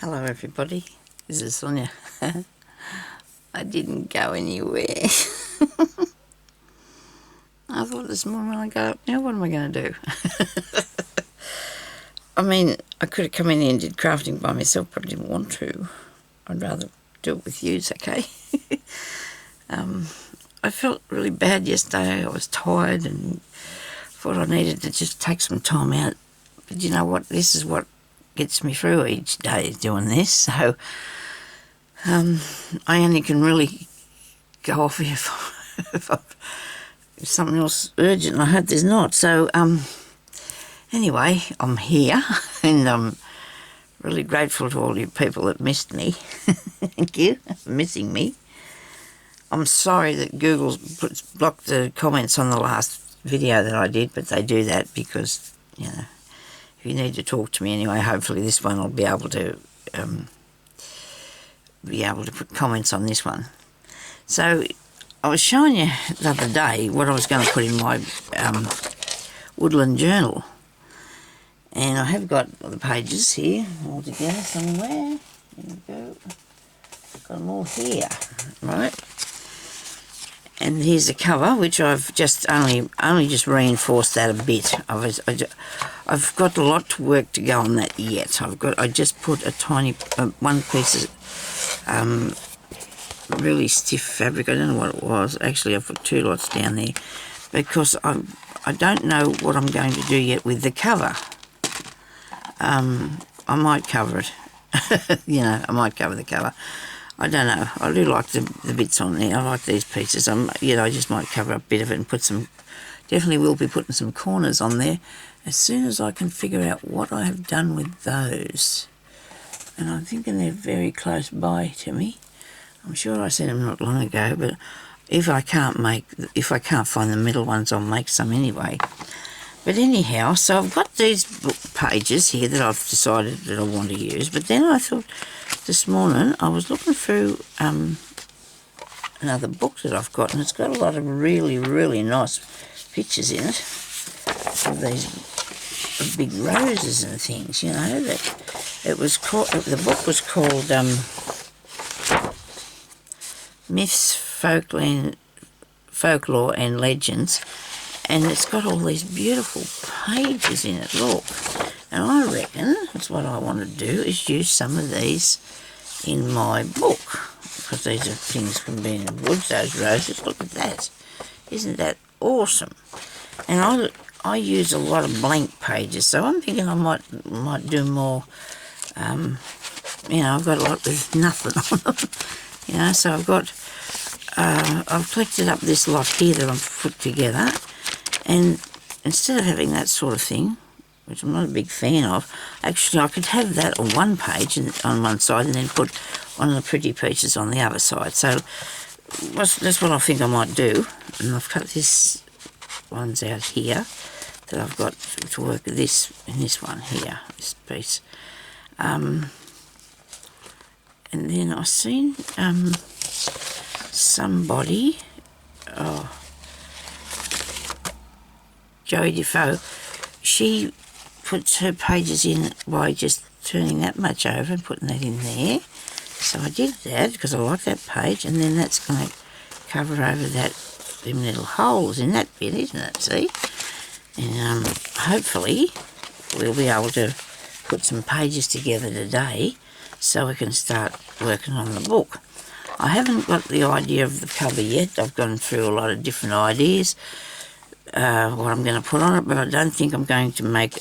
Hello everybody, this is Sonya. I didn't go anywhere. I thought this morning when I got up, now what am I going to do? I mean, I could have come in here and did crafting by myself, but I didn't want to. I'd rather do it with you, okay? I felt really bad yesterday. I was tired and thought I needed to just take some time out. But you know what? This is what gets me through each day doing this. So I only can really go off if something else urgent, and I hope there's not. So anyway, I'm here and I'm really grateful to all you people that missed me. Thank you for missing me. I'm sorry that Google's blocked the comments on the last video that I did, but they do that because, you know, if you need to talk to me anyway, hopefully this one I'll be able to put comments on this one. So I was showing you the other day what I was going to put in my woodland journal, and I have got the pages here all together somewhere. There we go. I've got them all here, right? And here's the cover, which I've just only just reinforced that a bit. I've got a lot to work to go on that yet. I just put a tiny one piece of really stiff fabric. I don't know what it was. Actually, I've put two lots down there because I don't know what I'm going to do yet with the cover. I might cover it. You know, I might cover the cover. I don't know. I do like the bits on there. I like these pieces. I just might cover up a bit of it and put some. Definitely will be putting some corners on there as soon as I can figure out what I have done with those. And I'm thinking they're very close by to me. I'm sure I said them not long ago, but if I can't find the middle ones, I'll make some anyway. But anyhow, so I've got these book pages here that I've decided that I want to use. But then I thought this morning I was looking through another book that I've got, and it's got a lot of really, really nice pictures in it of these big roses and things. You know, the book was called Myths, Folklore and Legends. And it's got all these beautiful pages in it, look. And I reckon that's what I want to do, is use some of these in my book. Because these are things from being in the woods, those roses. Look at that. Isn't that awesome? And I use a lot of blank pages, so I'm thinking I might do more. You know, I've got a lot with nothing on them. You know, so I've collected up this lot here that I've put together. And instead of having that sort of thing, which I'm not a big fan of, actually I could have that on one page on one side and then put one of the pretty pieces on the other side. So that's what I think I might do. And I've cut this ones out here that I've got to work with this in this one here, this piece. And then I seen somebody, Joey Defoe, she puts her pages in by just turning that much over and putting that in there. So I did that because I like that page, and then that's going to cover over them little holes in that bit, isn't it? See? And hopefully we'll be able to put some pages together today so we can start working on the book. I haven't got the idea of the cover yet. I've gone through a lot of different ideas. What I'm going to put on it, but I don't think I'm going to make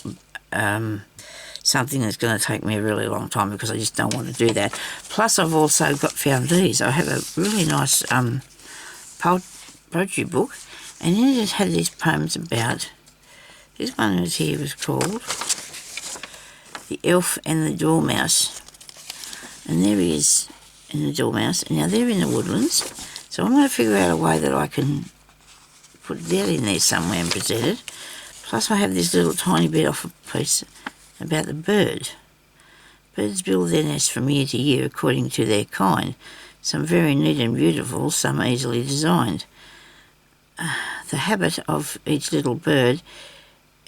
something that's going to take me a really long time, because I just don't want to do that. Plus I've also found these. I have a really nice poetry book, and in it had these poems about, this one here was called The Elf and the Dormouse, and there he is in the dormouse, and now they're in the woodlands, so I'm going to figure out a way that I can put that in there somewhere and present it. Plus I have this little tiny bit off a piece about the bird. Birds build their nests from year to year according to their kind. Some very neat and beautiful, some easily designed. The habit of each little bird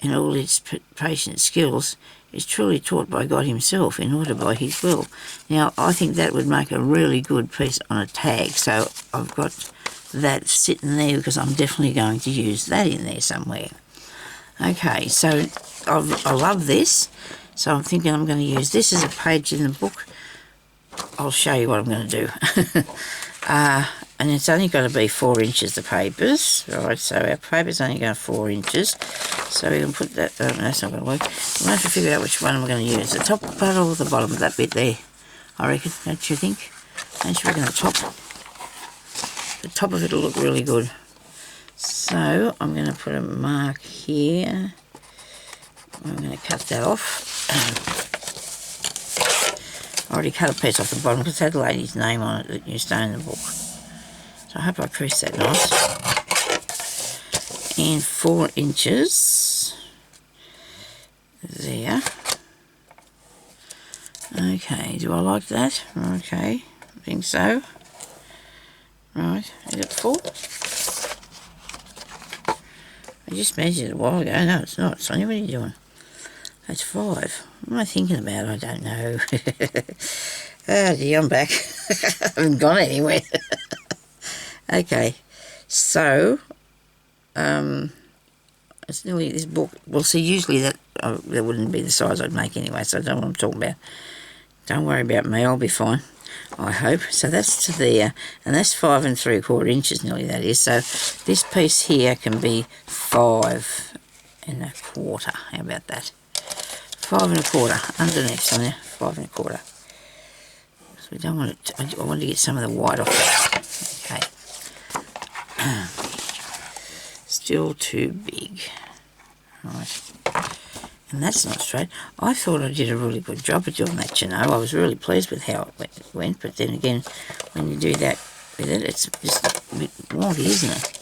in all its patient skills is truly taught by God himself in order by his will. Now, I think that would make a really good piece on a tag, so I've got that sitting there because I'm definitely going to use that in there somewhere. Okay, so I love this, so I'm thinking I'm going to use this as a page in the book. I'll show you what I'm going to do. And it's only got to be 4 inches, the papers, right? So our paper's only going 4 inches. So we can put that, that's not going to work. I'm going to have to figure out which one I'm going to use. The top part or the bottom of that bit there, I reckon, don't you think? Don't you reckon the top? The top of it will look really good. So I'm going to put a mark here. I'm going to cut that off. I already cut a piece off the bottom because it had the lady's name on it that used to own the book. So I hope I creased that nice. And 4 inches. There. Okay, do I like that? Okay, I think so. Right, is it 4? I just measured it a while ago. No, it's not. Sonya, what are you doing? That's 5. What am I thinking about? I don't know. Oh dear, I'm back. I haven't gone anywhere. Okay, so it's nearly this book. Well, see, usually that wouldn't be the size I'd make anyway, so I don't know what I'm talking about. Don't worry about me, I'll be fine, I hope. So that's to there, and that's 5 3/4 inches nearly, that is. So this piece here can be 5 1/4. How about that? 5 1/4 underneath, Sonya. 5 1/4. So we don't want it. I want to get some of the white off that. Okay. Still too big. Right. And that's not straight. I thought I did a really good job of doing that, you know. I was really pleased with how it went, but then again, when you do that with it, it's just a bit wonky, isn't it?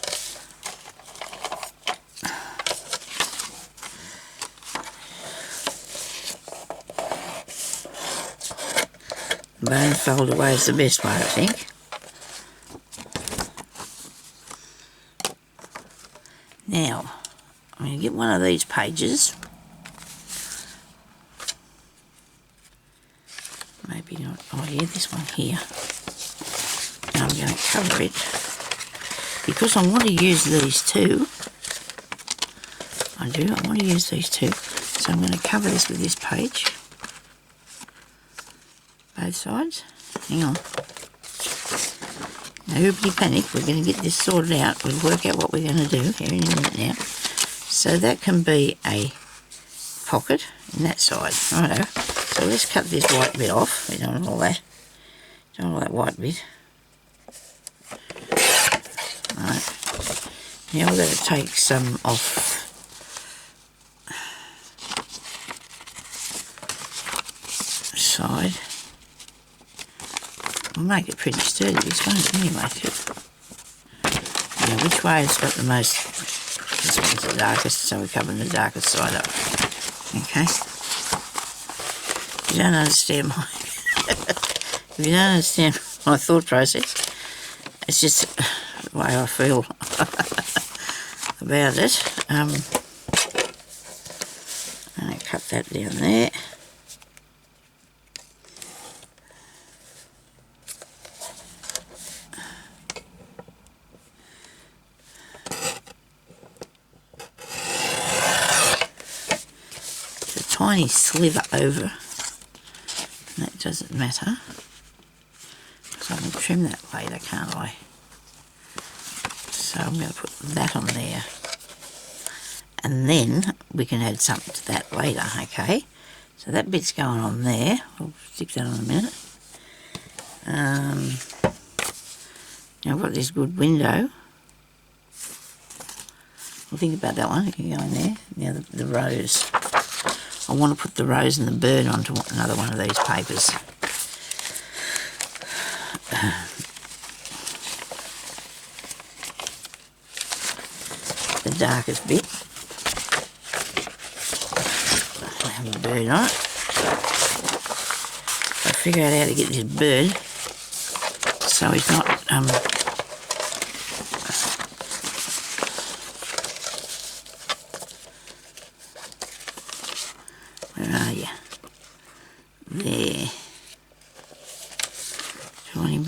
Bone fold away is the best way, I think. Now, I'm going to get one of these pages. Maybe not. Oh yeah, this one here. And I'm going to cover it because I want to use these two. I want to use these two. So I'm going to cover this with this page. Both sides. Hang on. Nobody panic. We're going to get this sorted out. We'll work out what we're going to do here in a minute now. So that can be a pocket in that side. Righto. So let's cut this white bit off. We don't want all that. Don't want all that white bit. Right. Now we're going to take some off. Side. We'll make it pretty sturdy, this one, anyway. Now, which way has got the most? This one's the darkest, so we're covering the darkest side up. Okay. If you don't understand my, if you don't understand my thought process, it's just the way I feel about it. I'm going to cut that down there. Tiny sliver over, and that doesn't matter, so I can trim that later, can't I? So I'm going to put that on there, and then we can add something to that later, okay? So that bit's going on there. We'll stick that on in a minute. Now I've got this good window. We'll think about that one. It can go in there. Now the rose. I want to put the rose and the bird onto another one of these papers. The darkest bit. I have a bird on it. I figure out how to get this bird so he's not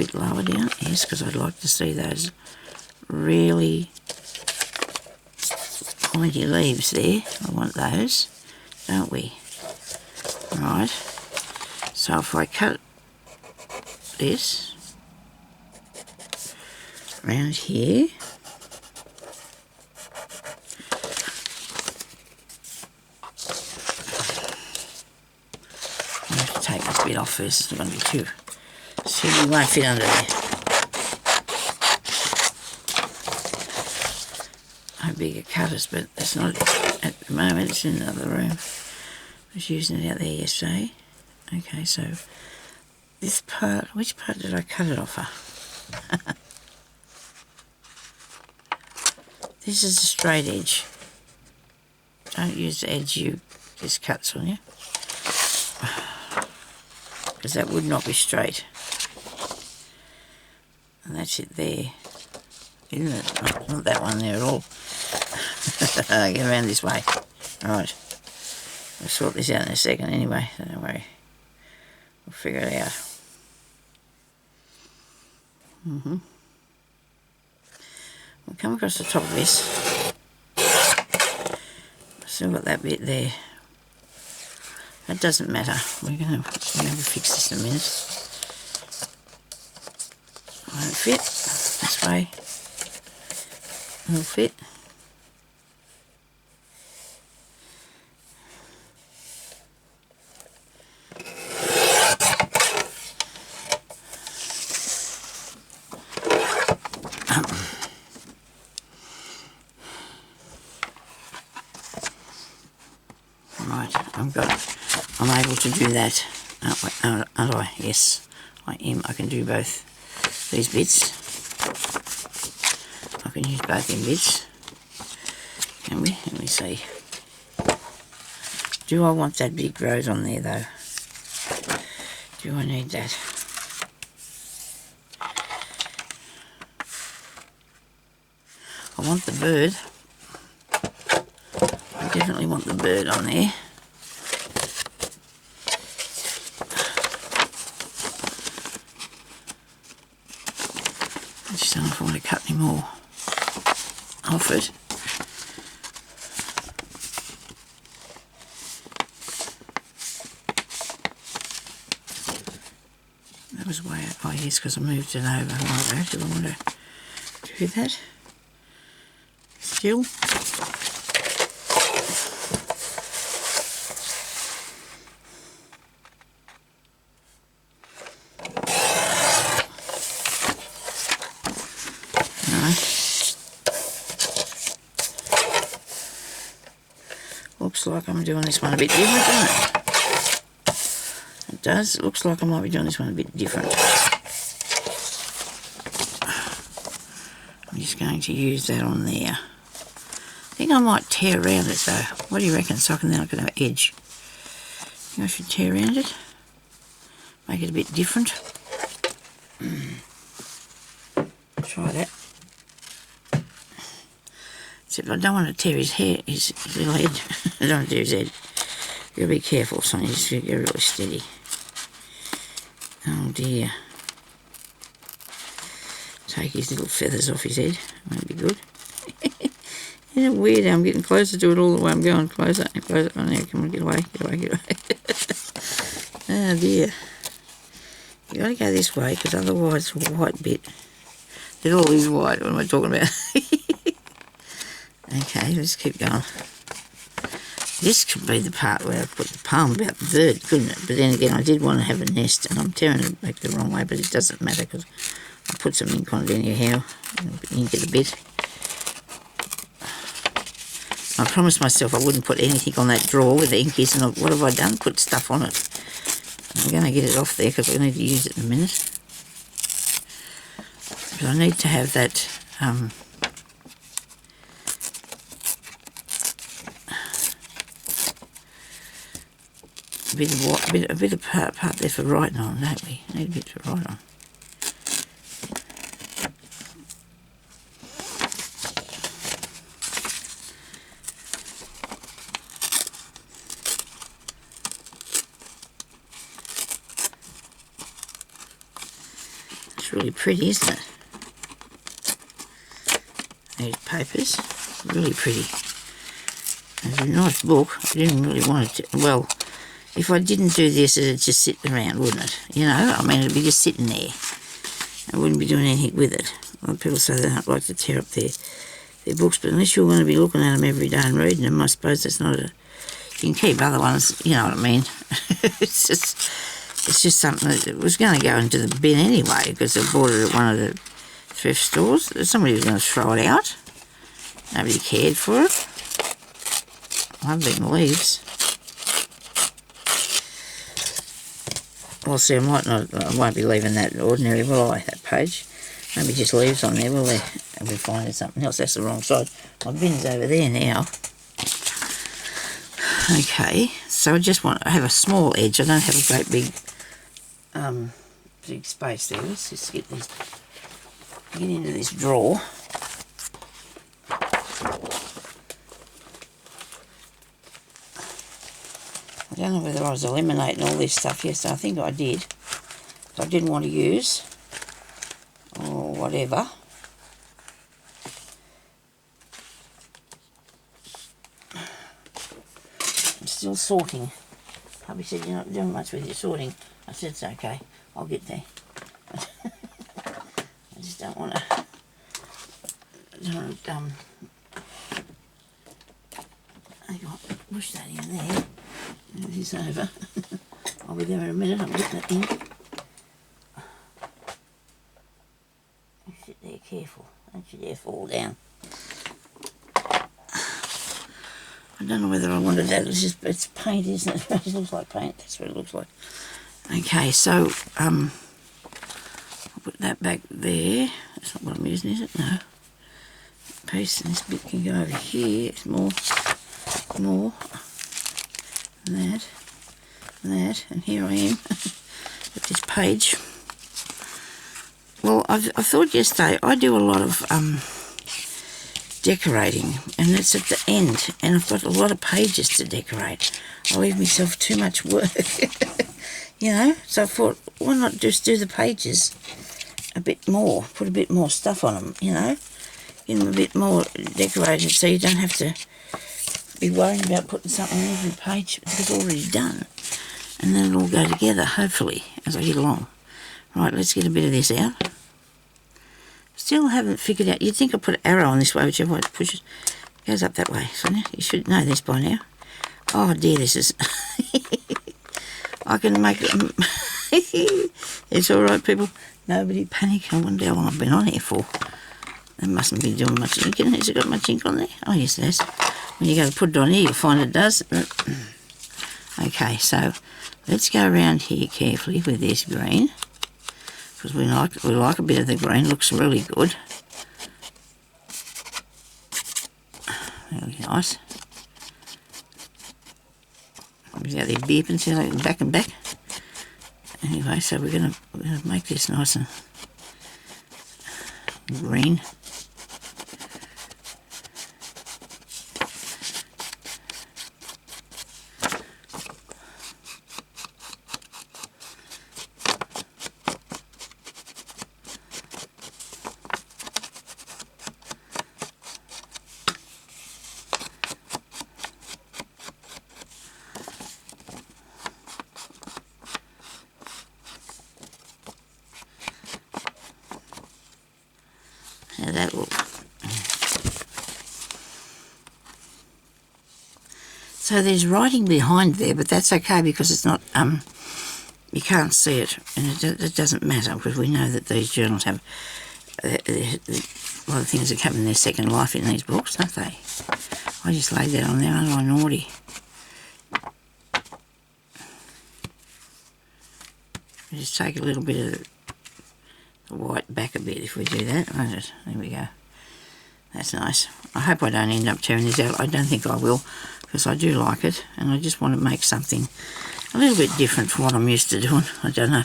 bit lower down, yes, because I'd like to see those really pointy leaves there. I want those, don't we? Right, so if I cut this around here, I have to take this bit off first, it's not going to be too, see, it won't fit under there. I bigger cutters, but it's not at the moment, it's in another room. I was using it out there yesterday. Okay, so this part, which part did I cut it off of? This is a straight edge. Don't use the edge you just cut, Sonya, because that would not be straight. And that's it there, isn't it? Not that one there at all. Get around this way. Right. We'll sort this out in a second anyway, so don't worry. We'll figure it out. We'll come across the top of this. Still got that bit there. That doesn't matter. We're gonna fix this in a minute. Won't fit. This way. Will fit. Right, I'm able to do that, aren't I? Yes, I am. I can do both these bits. I can use both in bits. Can we? Let me see. Do I want that big rose on there though? Do I need that? I want the bird. I definitely want the bird on there. I just don't know if I want to cut any more off it. That was way out. Oh yes, because I moved it over. Right, do I want to do that? Still. Looks like I'm doing this one a bit different, doesn't it? It does. It looks like I might be doing this one a bit different. I'm just going to use that on there. I think I might tear around it though. What do you reckon? So then I can have an edge. I think I should tear around it. Make it a bit different. Try that. Except I don't want to tear his hair, his little head. I don't want to tear his head. You've got to be careful, Sonya. You just got to get really steady. Oh dear. Take his little feathers off his head. Won't be good. Isn't it weird how I'm getting closer to it all the way I'm going closer and closer. Oh, now, come on, get away, get away, get away. Oh dear. You got to go this way because otherwise the white bit. It all is white. What am I talking about? Okay, let's keep going. This could be the part where I put the poem about the bird, couldn't it? But then again, I did want to have a nest, and I'm tearing it back the wrong way, but it doesn't matter because I put some ink on it anyhow. Ink it a bit. I promised myself I wouldn't put anything on that drawer where the ink is, and what have I done? Put stuff on it. I'm going to get it off there because I need to use it in a minute. But I need to have that a bit of part there for writing on, don't we? Need a bit to write on. It's really pretty, isn't it? These papers, really pretty. It's a nice book. I didn't really want it to, well, if I didn't do this, it'd just sit around, wouldn't it? You know, I mean, it'd be just sitting there. I wouldn't be doing anything with it. A lot of people say they don't like to tear up their books, but unless you're going to be looking at them every day and reading them, I suppose that's not a... You can keep other ones, you know what I mean. It's just something that was going to go into the bin anyway, because I bought it at one of the thrift stores. Somebody was going to throw it out. Nobody cared for it. I've been leaves. Well, see, I won't be leaving that ordinary, will I, that page? Maybe just leaves on there, will there? I'll be finding something else. That's the wrong side. My bin's over there now. Okay, so I just want to have a small edge. I don't have a great big space there. Let's just get into this drawer. I don't know whether I was eliminating all this stuff. Yes, I think I did. I didn't want to use or whatever. I'm still sorting. Hubby said, you're not doing much with your sorting. I said, it's okay. I'll get there. I just don't want to... push that in there. It is over. I'll be there in a minute. I'm getting it in. Sit there careful. Don't you dare fall down. I don't know whether I wanted that. It's paint, isn't it? It looks like paint. That's what it looks like. Okay, so I'll put that back there. That's not what I'm using, is it? No. Piece, and this bit can go over here. It's more. And that, and here I am with this page. Well, I thought yesterday I do a lot of decorating, and it's at the end, and I've got a lot of pages to decorate. I leave myself too much work, you know. So I thought, why not just do the pages a bit more, put a bit more stuff on them, you know, get them a bit more decorated, so you don't have to be worrying about putting something on every page because it's already done, and then it'll all go together, hopefully, as I get along. Right, let's get a bit of this out. Still haven't figured out. You'd think I put an arrow on this way, whichever way it pushes. It goes up that way, Sonia. You should know this by now. Oh dear, this is... I can make it... It's alright, people. Nobody panic. I wonder how long I've been on here for. It mustn't be doing much ink in it. Has it got much ink on there? Oh yes, it has. When you go to put it on here, you'll find it does. Okay, so let's go around here carefully with this green, because we like a bit of the green. Looks really good. Really nice. He's out there beeping, see, like back and back. Anyway, so we're gonna make this nice and green. How that look? So there's writing behind there, but that's okay because it's not, you can't see it, and it doesn't matter because we know that these journals have a lot of things that come in their second life in these books, don't they? I just laid that on there, aren't I naughty? We just take a little bit of the white back a bit if we do that, won't it? There we go. That's nice. I hope I don't end up tearing this out. I don't think I will, because I do like it, and I just want to make something a little bit different from what I'm used to doing. I don't know.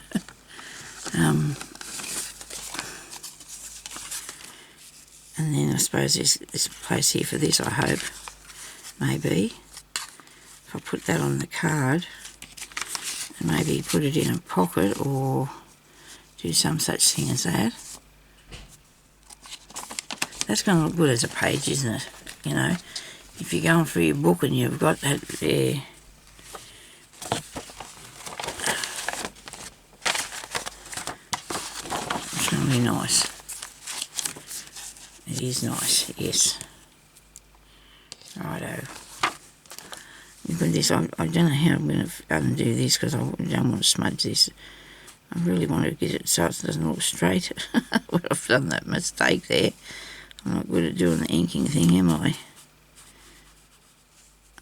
And then I suppose there's a place here for this, I hope. Maybe. If I put that on the card, and maybe put it in a pocket or do some such thing as that. That's going to look good as a page, isn't it? You know, if you're going through your book and you've got that there. It's really nice. It is nice, yes. Righto. Look at this. I don't know how I'm going to undo this because I don't want to smudge this. I really want to get it so it doesn't look straight. But I've done that mistake there. I'm not good at doing the inking thing, am I?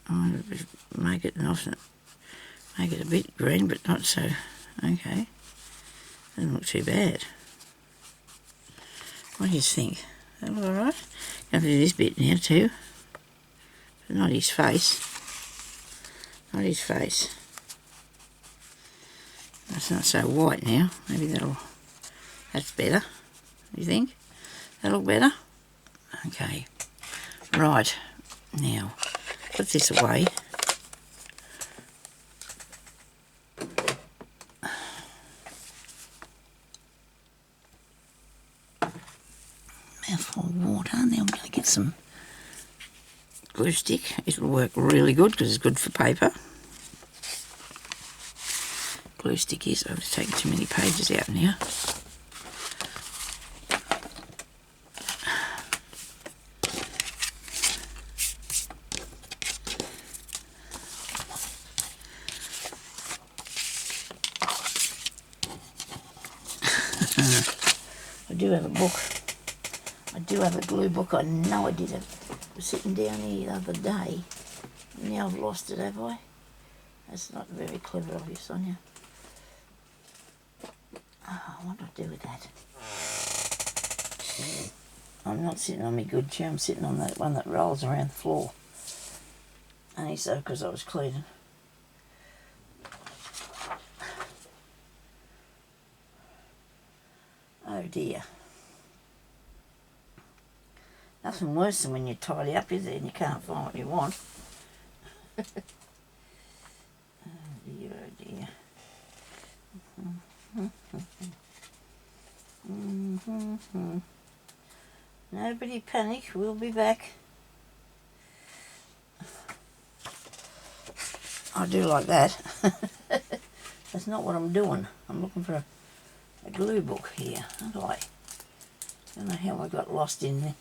I want to make it make it a bit green, but not so. Okay. Doesn't look too bad. What do you think? Is that all right? You have to do this bit now too. But not his face. Not his face. That's not so white now. Maybe that's better. Do you think? That look better? Okay. Right. Now, put this away. Mouthful of water. Now I'm going to get some glue stick. It'll work really good because it's good for paper. Glue stick is. I've taken too many pages out now. I do have a book. I do have a glue book. I know I did it. I was sitting down here the other day. Now I've lost it, have I? That's not very clever of you, Sonia. Oh, what do I do with that? I'm not sitting on my good chair. I'm sitting on that one that rolls around the floor. Only so because I was cleaning. Oh dear. Nothing worse than when you tidy up, is there, and you can't find what you want. Oh dear, oh dear. Nobody panic, we'll be back. I do like that. That's not what I'm doing. I'm looking for a glue book here, aren't I? Don't know how I got lost in there.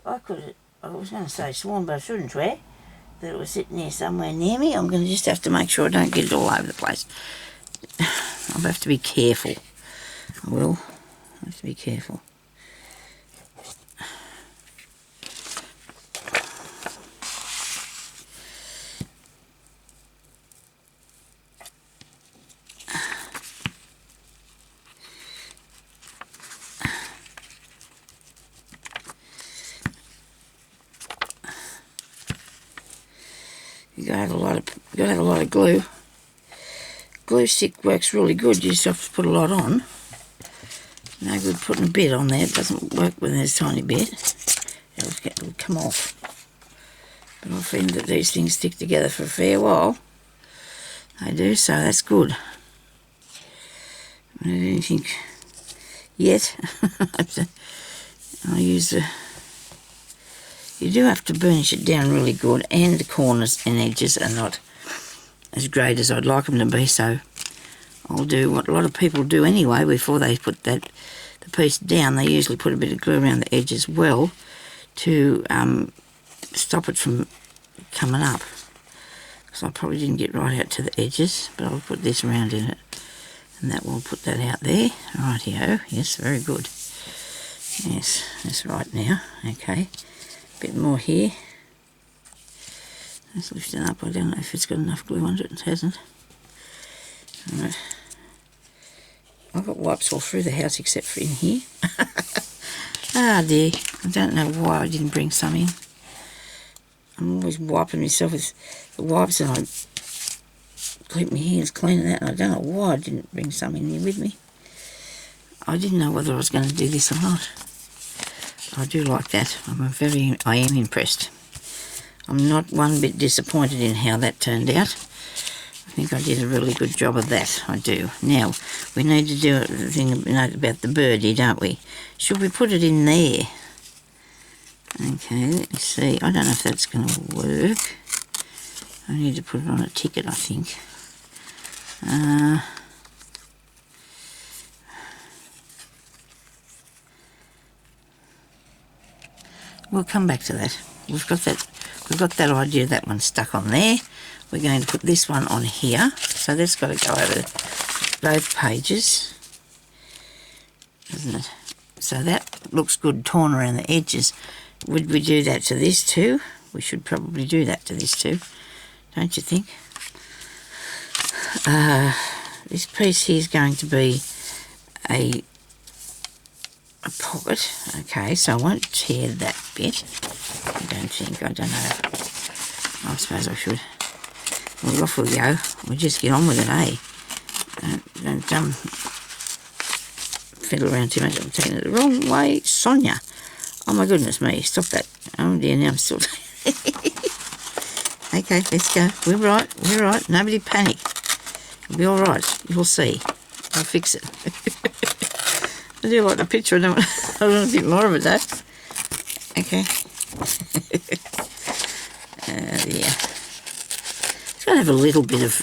I was going to say sworn, but I shouldn't swear, that it was sitting there somewhere near me. I'm going to just have to make sure I don't get it all over the place. I'll have to be careful. I will. I have to be careful. You gotta have a lot of glue. Glue stick works really good. You just have to put a lot on. No good putting a bit on there. It doesn't work when there's a tiny bit. It'll come off. But I find that these things stick together for a fair while. They do, so that's good. I don't do anything yet. I use the... You do have to burnish it down really good, and the corners and edges are not as great as I'd like them to be, so I'll do what a lot of people do anyway. Before they put the piece down, they usually put a bit of glue around the edge as well to stop it from coming up. So I probably didn't get right out to the edges, but I'll put this around in it, and that will put that out there. Rightio, yes, very good. Yes, that's right now. Okay. Bit more here. Let's lift it up. I don't know if it's got enough glue under it. It hasn't. Alright. I've got wipes all through the house except for in here. Ah dear. I don't know why I didn't bring some in. I'm always wiping myself with the wipes and I keep my hands clean and that. And I don't know why I didn't bring some in here with me. I didn't know whether I was going to do this or not. I do like that. I am impressed. I'm not one bit disappointed in how that turned out. I think I did a really good job of that, I do. Now, we need to do the thing about the birdie, don't we? Should we put it in there? Okay, let me see. I don't know if that's going to work. I need to put it on a ticket, I think. We'll come back to that. We've got that idea, that one stuck on there. We're going to put this one on here. So that's got to go over both pages, doesn't it? So that looks good torn around the edges. Would we do that to this too? We should probably do that to this too, don't you think? This piece here is going to be a pocket. Okay, so I won't tear that bit. I don't know. I suppose I should. Well, off we go. We'll just get on with it, eh? Don't fiddle around too much. I'm taking it the wrong way. Sonya. Oh my goodness me, stop that. Oh dear, now I'm still... Okay, let's go. We're right. Nobody panic. It'll be alright. You'll see. I'll fix it. I do like the picture. I want a bit more of it though. Okay. Yeah. It's got to have a little bit of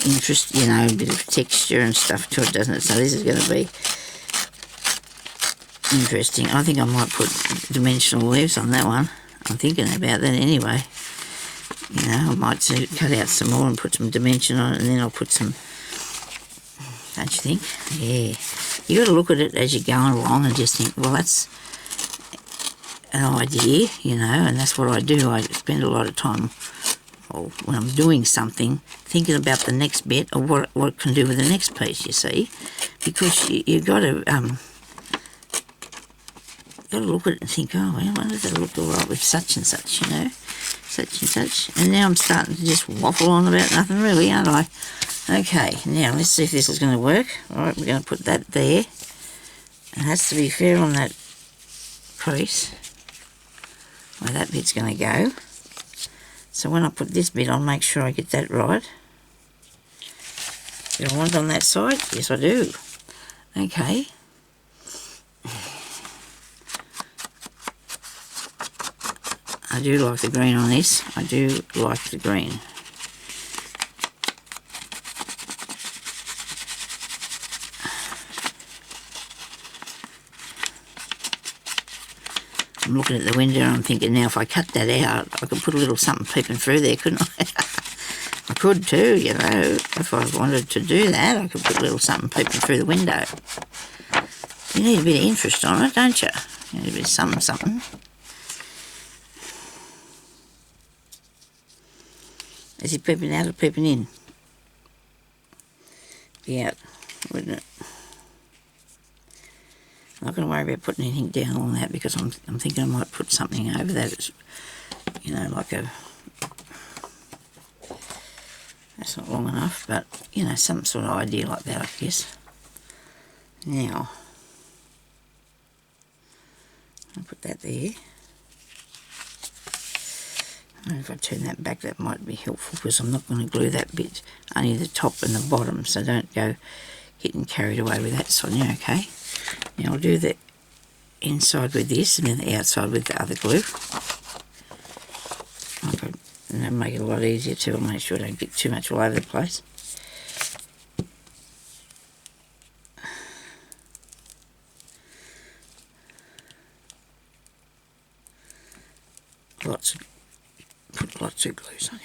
interest, you know, a bit of texture and stuff to it, doesn't it? So this is going to be interesting. I think I might put dimensional leaves on that one. I'm thinking about that anyway. You know, I might cut out some more and put some dimension on it, and then I'll put some, don't you think? Yeah. You got to look at it as you're going along and just think, well, that's an idea, you know, and that's what I do. I spend a lot of time, well, when I'm doing something, thinking about the next bit or what it can do with the next piece, you see, because you've got to look at it and think, oh, well, why does that look all right with such and such, you know, such and such. And now I'm starting to just waffle on about nothing really, aren't I? Okay, now let's see if this is going to work. All right, we're going to put that there. It has to be fair on that piece where that bit's going to go. So when I put this bit on, make sure I get that right. Do I want it on that side? Yes, I do. Okay. I do like the green on this. I do like the green. I'm looking at the window and I'm thinking, now if I cut that out, I could put a little something peeping through there, couldn't I? I could too, you know. If I wanted to do that, I could put a little something peeping through the window. You need a bit of interest on it, don't you? You need a bit of something. Is he peeping out or peeping in? Be out, wouldn't it? I'm not going to worry about putting anything down on that because I'm thinking I might put something over that. It's, you know, like a... That's not long enough, but, you know, some sort of idea like that, I guess. Now, I'll put that there. And if I turn that back, that might be helpful because I'm not going to glue that bit, only the top and the bottom, so don't go getting carried away with that, Sonya, okay? Now I'll do the inside with this and then the outside with the other glue. And that'll make it a lot easier too. I'll make sure I don't get too much all over the place. Put lots of glue, Sonya.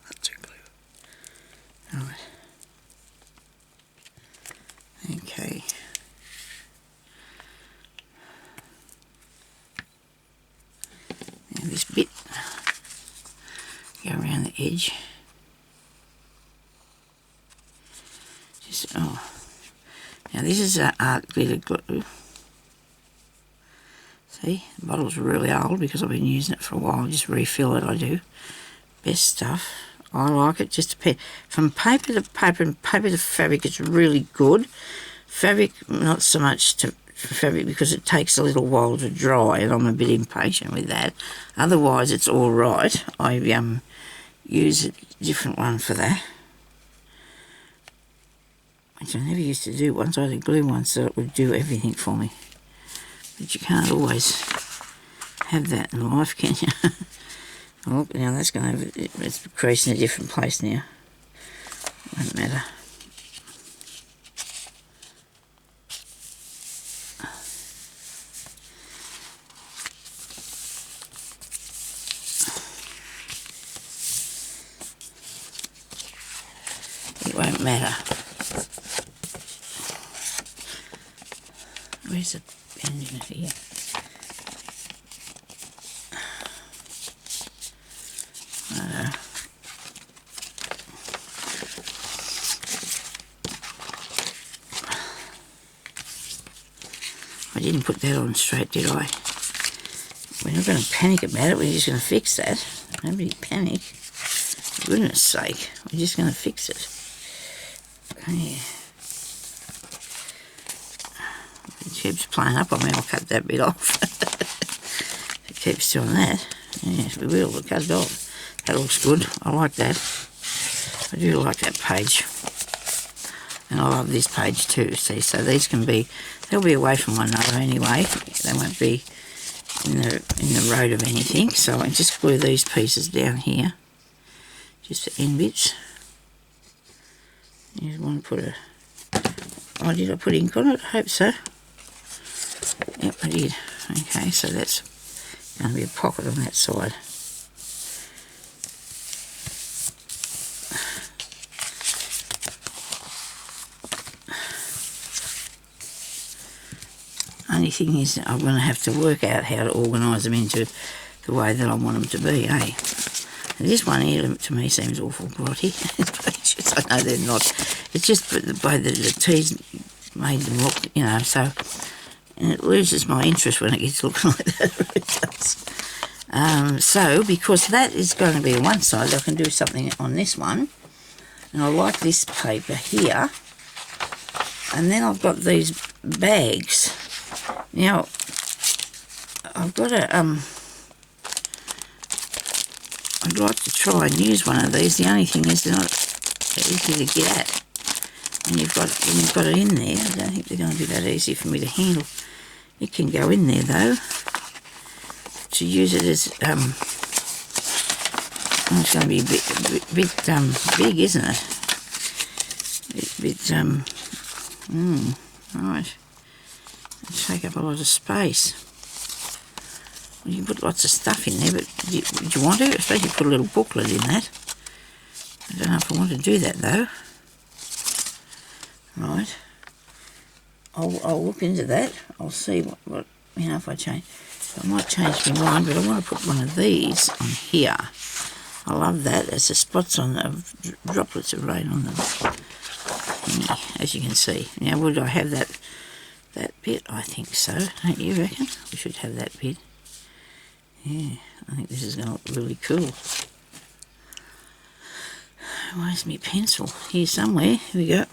Lots of glue. Alright. Okay. Now this bit, go around the edge. Just, oh. Now this is art glitter glue. See, the bottle's really old because I've been using it for a while. Just refill it, I do. Best stuff. I like it. Just from paper to paper and paper to fabric, it's really good. Fabric, not so much for fabric because it takes a little while to dry and I'm a bit impatient with that. Otherwise, it's all right. I use a different one for that, which I never used to do once. I had a glue one so it would do everything for me. But you can't always have that in life, can you? Oh, look, now that's going to have it's creased in a different place now. Won't matter. It won't matter. Where's the bend in it here? I didn't put that on straight, did I? We're not going to panic about it, we're just going to fix that. Nobody panic. For goodness sake, we're just going to fix it. Yeah. It keeps playing up on me, I'll cut that bit off. It keeps doing that. Yes, we will, we'll cut it off. That looks good, I like that. I do like that page. And I love this page too, see, so these can be, they'll be away from one another anyway. They won't be in the road of anything, so I just glue these pieces down here, just for end bits. You just want to put a, oh, did I put ink on it? I hope so. Yep, I did. Okay, so that's going to be a pocket on that side. Only thing is I'm going to have to work out how to organise them into the way that I want them to be, eh? And this one here to me seems awful grotty. I know they're not. It's just the way that the tea's made them look, you know, so, and it loses my interest when it gets looking like that. It really does. So, because that is going to be on one side, I can do something on this one. And I like this paper here. And then I've got these bags. Now, I've got a, I'd like to try and use one of these. The only thing is they're not easy to get at. When you've got it in there, I don't think they're going to be that easy for me to handle. It can go in there though. To use it as, it's going to be a bit big, isn't it? Right. Take up a lot of space. Well, you can put lots of stuff in there, but would you want to? Especially put a little booklet in that. I don't know if I want to do that though. Right. I'll look into that. I'll see what you know, if I change. I might change my mind, but I want to put one of these on here. I love that. There's the spots on the droplets of rain on them. As you can see. Now, would I have that bit? I think so. Don't you reckon? We should have that bit. Yeah, I think this is going to look really cool. Where's my pencil? Here somewhere. Here we go.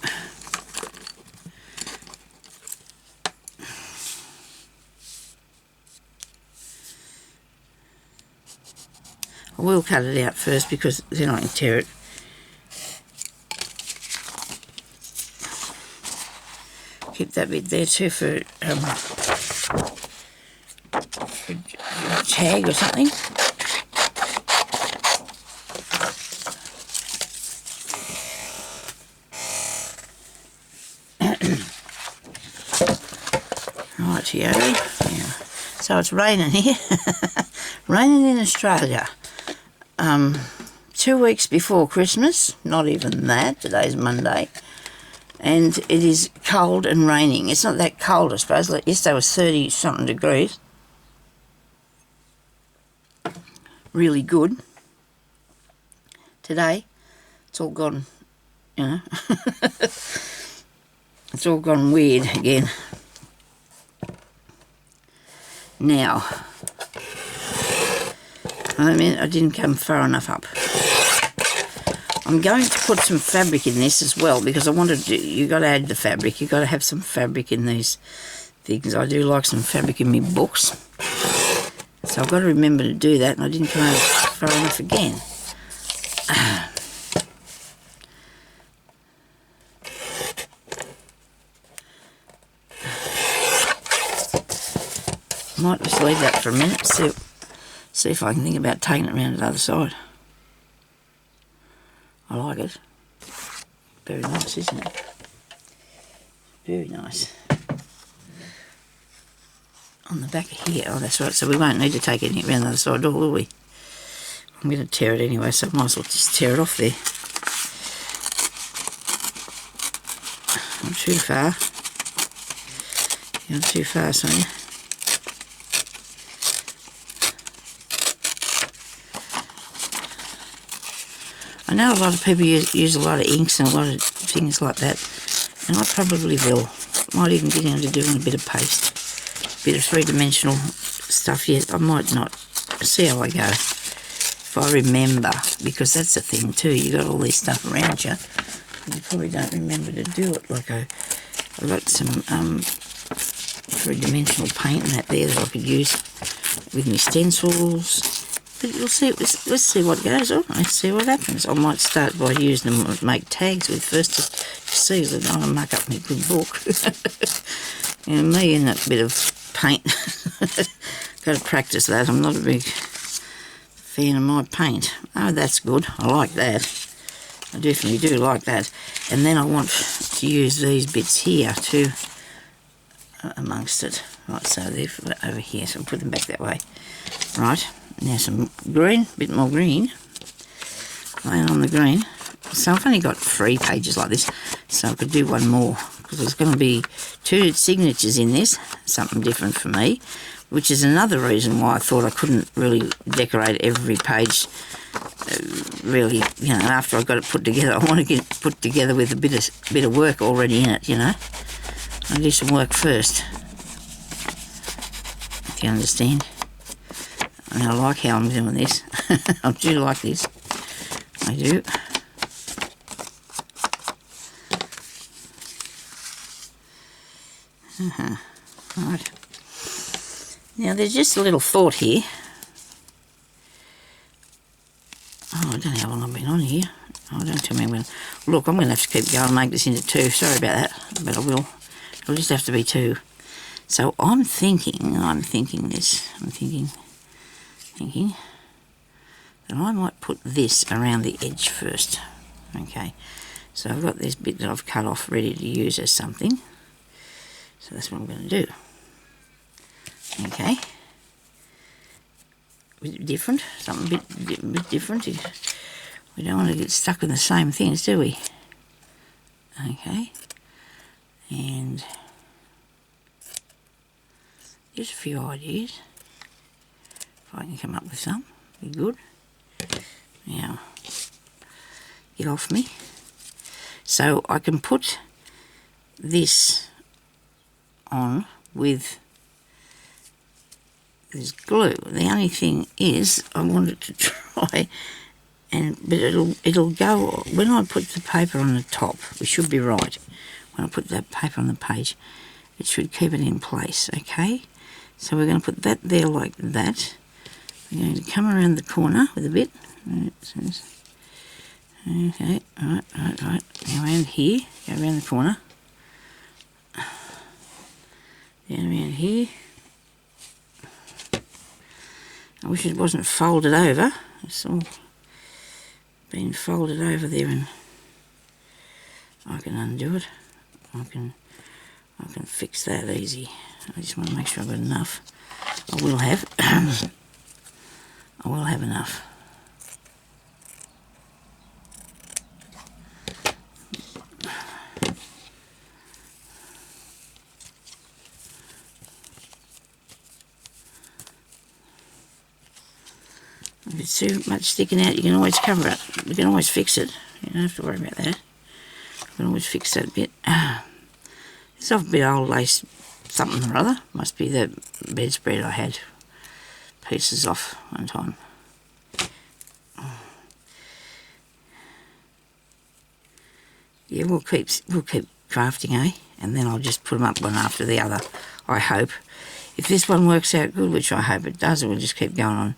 I will cut it out first because then I can tear it. Keep that bit there too for a tag or something. Rightio. Yeah. So it's raining here. Raining in Australia. 2 weeks before Christmas, not even that, today's Monday, and it is cold and raining. It's not that cold, I suppose. Like yesterday was 30 something degrees. Really good. Today, it's all gone, you know, it's all gone weird again. Now, I mean, I didn't come far enough up. I'm going to put some fabric in this as well because I wanted to, you got to add the fabric. You got to have some fabric in these things. I do like some fabric in my books. So I've got to remember to do that, and I didn't come out far enough again. Might just leave that for a minute, see if I can think about taking it around to the other side. I like it. Very nice, isn't it? Very nice. On the back of here, oh that's right, so we won't need to take anything around the other side door, will we? I'm going to tear it anyway, so I might as well just tear it off there. Not too far. Not too far, Sonya. I know a lot of people use a lot of inks and a lot of things like that, and I probably will. Might even get into doing a bit of paste, a bit of three-dimensional stuff yet. I might not. See how I go. If I remember, because that's the thing too, you got all this stuff around you, and you probably don't remember to do it. Like I've got some three-dimensional paint and that there that I could use with my stencils. But we'll see. Let's see what goes on. Let's see what happens. I might start by using them to make tags with first to see if I don't want to muck up my good book. And me and that bit of paint. Got to practice that. I'm not a big fan of my paint. Oh, that's good. I like that. I definitely do like that. And then I want to use these bits here too amongst it. Right, so they're over here. So I'll put them back that way. Right. Now some green, a bit more green, laying on the green. So I've only got 3 pages like this, so I could do one more, because there's going to be 2 signatures in this, something different for me, which is another reason why I thought I couldn't really decorate every page, really, you know, after I got it put together. I want to get it put together with a bit of work already in it, you know. I'll do some work first, if you understand. And I like how I'm doing this. I do like this. I do. Right. Now there's just a little thought here. Oh, I don't know how long I've been on here. Oh, don't tell me when. Look, I'm going to have to keep going and make this into 2. Sorry about that, but I will. It'll just have to be 2. So I'm thinking that I might put this around the edge first. Okay, so I've got this bit that I've cut off ready to use as something. So that's what I'm going to do. Okay, a bit different, something a bit different. We don't want to get stuck in the same things, do we? Okay, and just a few ideas. If I can come up with some, be good. Now, get off me. So I can put this on with this glue. The only thing is, I wanted to try, but it'll go when I put the paper on the top. We should be right. When I put that paper on the page, it should keep it in place. Okay. So we're going to put that there like that. We're going to come around the corner with a bit. Okay, right. Now around here, go around the corner. Down around here. I wish it wasn't folded over. It's all been folded over there, and I can undo it. I can fix that easy. I just want to make sure I've got enough. I will have. I will have enough. If it's too much sticking out, you can always cover it. You can always fix it. You don't have to worry about that. You can always fix that bit. It's off a bit old lace something or other. Must be the bedspread I had pieces off one time. Yeah, we'll keep crafting, eh? And then I'll just put them up one after the other, I hope. If this one works out good, which I hope it does, we'll just keep going on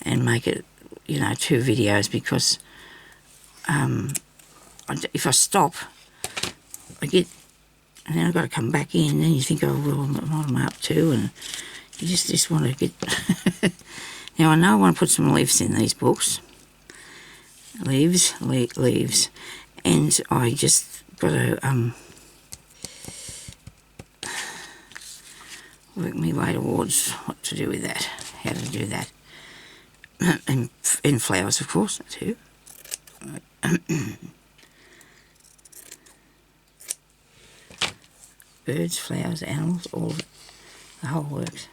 and make it, you know, 2 videos, because if I stop, I get, and then I've got to come back in, and then you think, oh, well, what am I up to? And you just want to get... Now, I know I want to put some leaves in these books. Leaves. And I just got to work my way towards what to do with that, how to do that. And flowers, of course, too. Birds, flowers, animals, all of it. The whole works.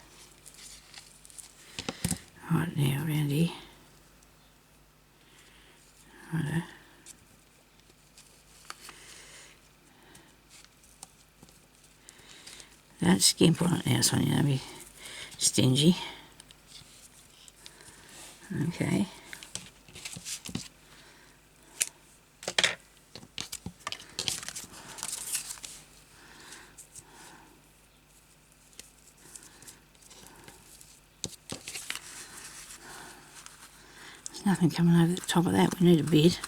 Right, now around here. Righto. Don't skimp on it now, Sonya, don't be stingy. Okay. There's nothing coming over the top of that. We need a bit.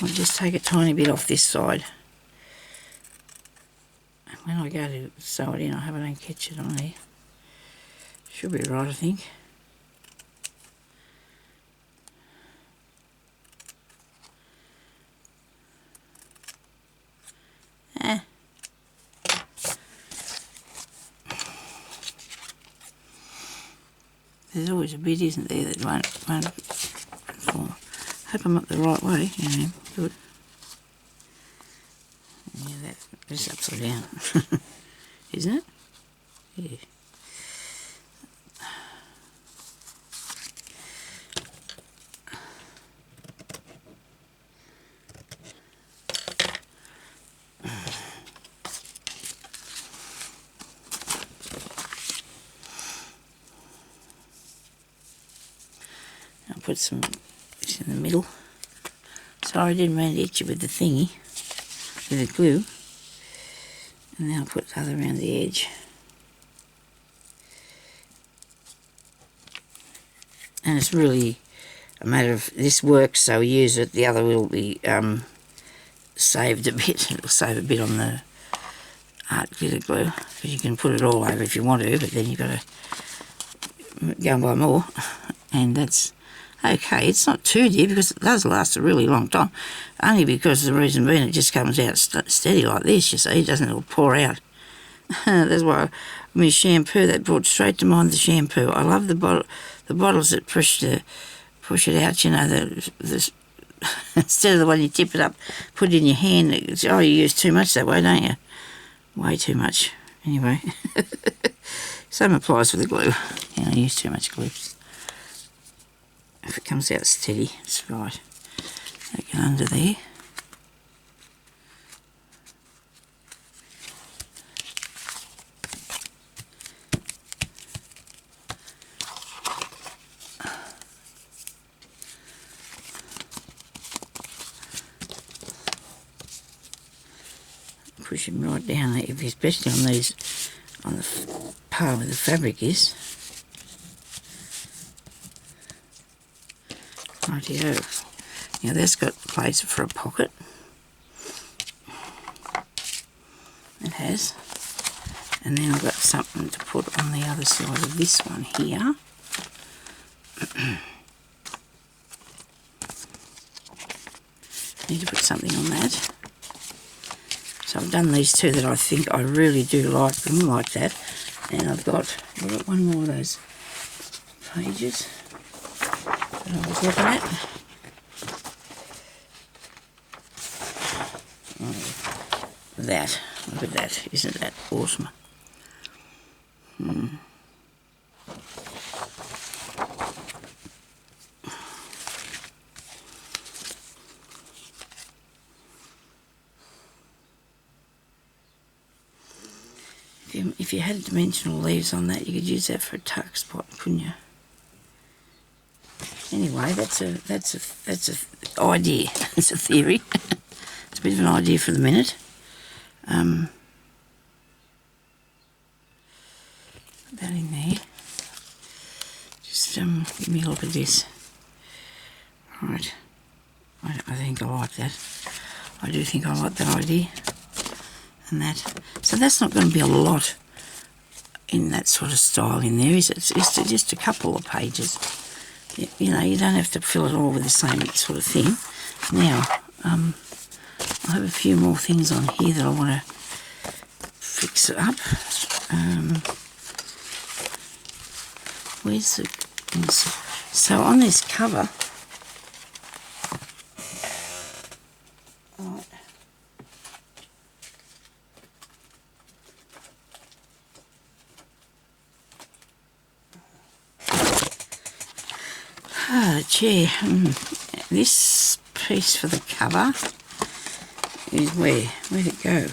I'll just take a tiny bit off this side. And when I go to sew it in, I hope I don't catch it on there. Should be right, I think. There's always a bit, isn't there, that won't conform. Hope I'm up the right way. Yeah, good. Yeah, that's upside down. Isn't it? Yeah. I'll put some in the middle. Sorry, I didn't mean to hit you with the thingy, with the glue. And then I'll put the other around the edge. And it's really a matter of, this works, so use it. The other will be saved a bit. It'll save a bit on the art glitter glue, because you can put it all over if you want to, but then you've got to go and buy more. And that's okay. It's not too dear, because it does last a really long time. Only because the reason being it just comes out steady like this, you see. It doesn't all pour out. That's why my shampoo, that brought straight to mind the shampoo. I love the bottles that push it out, you know, instead of the one you tip it up, put it in your hand. Oh, you use too much that way, don't you? Way too much. Anyway, same applies for the glue. You know, use too much glue. If it comes out steady, it's right. Take it under there. Push him right down there, especially on these, on the part where the fabric is. Rightio. Now that's got place for a pocket. It has. And then I've got something to put on the other side of this one here. Need to put something on that. So I've done these two that I think I really do like them like that. And I've got one more of those pages that I was looking at. Oh, that, look at that, isn't that awesome? If you had dimensional leaves on that, you could use that for a tuck spot, couldn't you? Anyway, that's a idea. It's a theory. It's a bit of an idea for the minute. Put that in there. Just give me a look at this. Right, I think I like that. I do think I like that idea. And that. So that's not going to be a lot in that sort of style in there, is it? It's just a couple of pages. You know, you don't have to fill it all with the same sort of thing. Now, I have a few more things on here that I want to fix it up. Where's the... So on this cover... Right. Ah, chair. This piece for the cover is where? Where'd it go?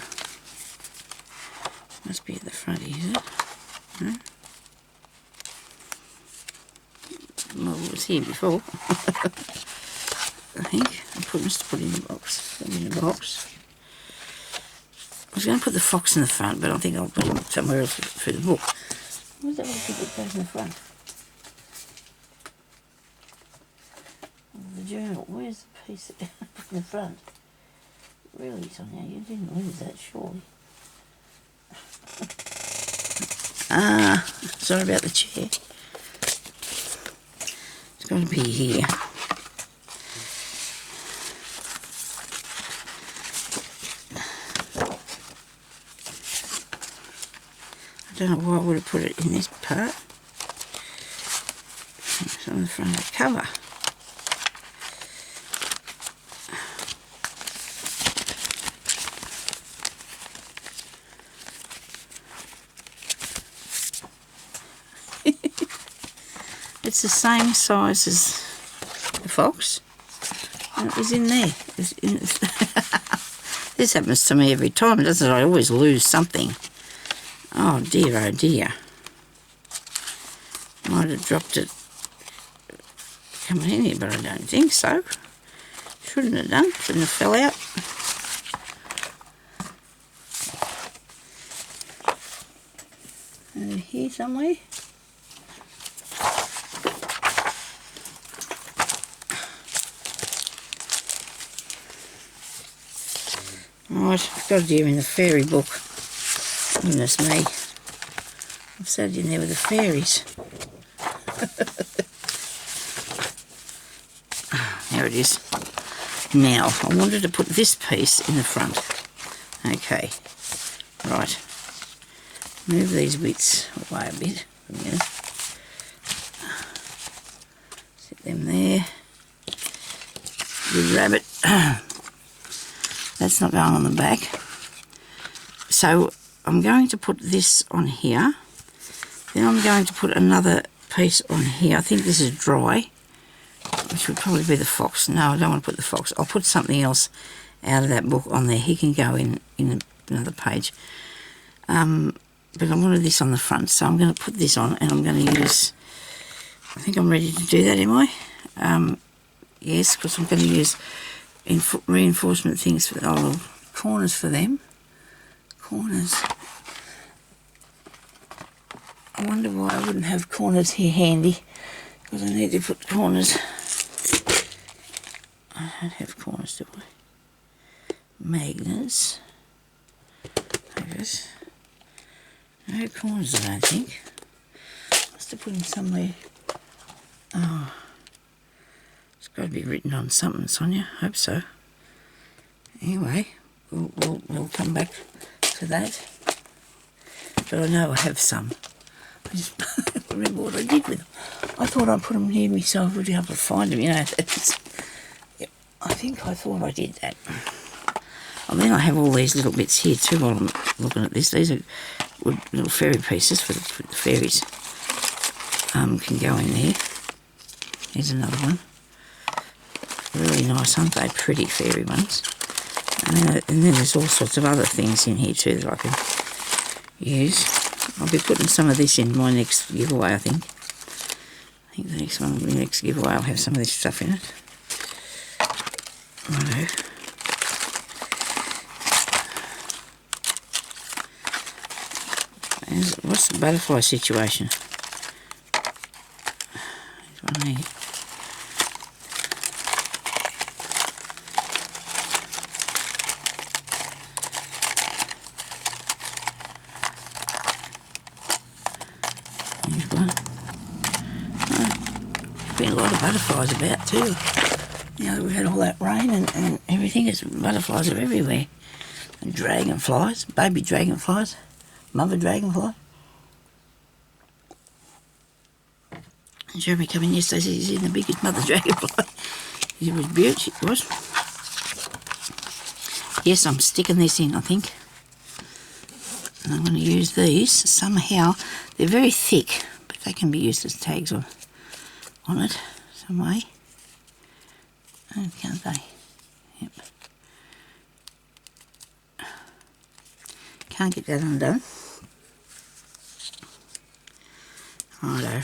Must be at the front, is it? No? Well, it was here before. I think. I must have put it in the box. Put it in the box. I was going to put the fox in the front, but I think I'll put him somewhere else for the book. Where's that little bit that goes in the front? The journal. Where's the piece in the front? Really, Sonia, you didn't lose that, surely. Sorry about the chair. It's got to be here. I don't know why I would have put it in this part. It's on the front of the cover. It's the same size as the fox, and it was in there. This happens to me every time, doesn't it? I always lose something. Oh dear, might have dropped it coming in here, but I don't think so. Shouldn't have done, shouldn't have fell out. Over here somewhere. Right, I've got it here in the fairy book. Goodness me. I've sat in there with the fairies. There it is. Now, I wanted to put this piece in the front. Okay. Right. Move these bits away a bit. Set them there. Good rabbit. That's not going on the back. So I'm going to put this on here. Then I'm going to put another piece on here. I think this is dry, which would probably be the fox. No, I don't want to put the fox. I'll put something else out of that book on there. He can go in another page. But I wanted this on the front, so I'm going to put this on, and I'm going to use... I think I'm ready to do that, am I? Yes, because I'm going to use reinforcement things for corners for them. Corners. I wonder why I wouldn't have corners here handy, because I need to put corners. I don't have corners, do I? Magnets. Focus. No corners, I don't think. Must have put them somewhere. Oh, it's got to be written on something, Sonia. Hope so. Anyway, we'll come back to that. But I know I have some. I just don't remember what I did with them. I thought I'd put them near me so I would be able to find them, you know. Yeah, I thought I did that. And then I have all these little bits here too while I'm looking at this. These are little fairy pieces for the fairies. Can go in there. Here's another one. Really nice, aren't they? Pretty fairy ones. And then there's all sorts of other things in here too that I can use. I'll be putting some of this in my next giveaway, I think. I think the next giveaway I'll have some of this stuff in it. Righto. What's the butterfly situation? There's one there. There's one. There's been a lot of butterflies about too. You know, we've had all that rain and everything. Butterflies are everywhere. And dragonflies, baby dragonflies, mother dragonfly. And Jeremy came in yesterday, said he's seen the biggest mother dragonfly. It was beautiful, it was. Yes, I'm sticking this in, I think. And I'm going to use these somehow. They're very thick, but they can be used as tags on it some way. Oh, can't they? Yep. Can't get that undone. Righto.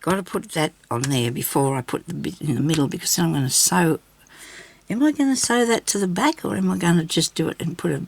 Got to put that on there before I put the bit in the middle, because then I'm going to sew. Am I going to sew that to the back, or am I going to just do it and put a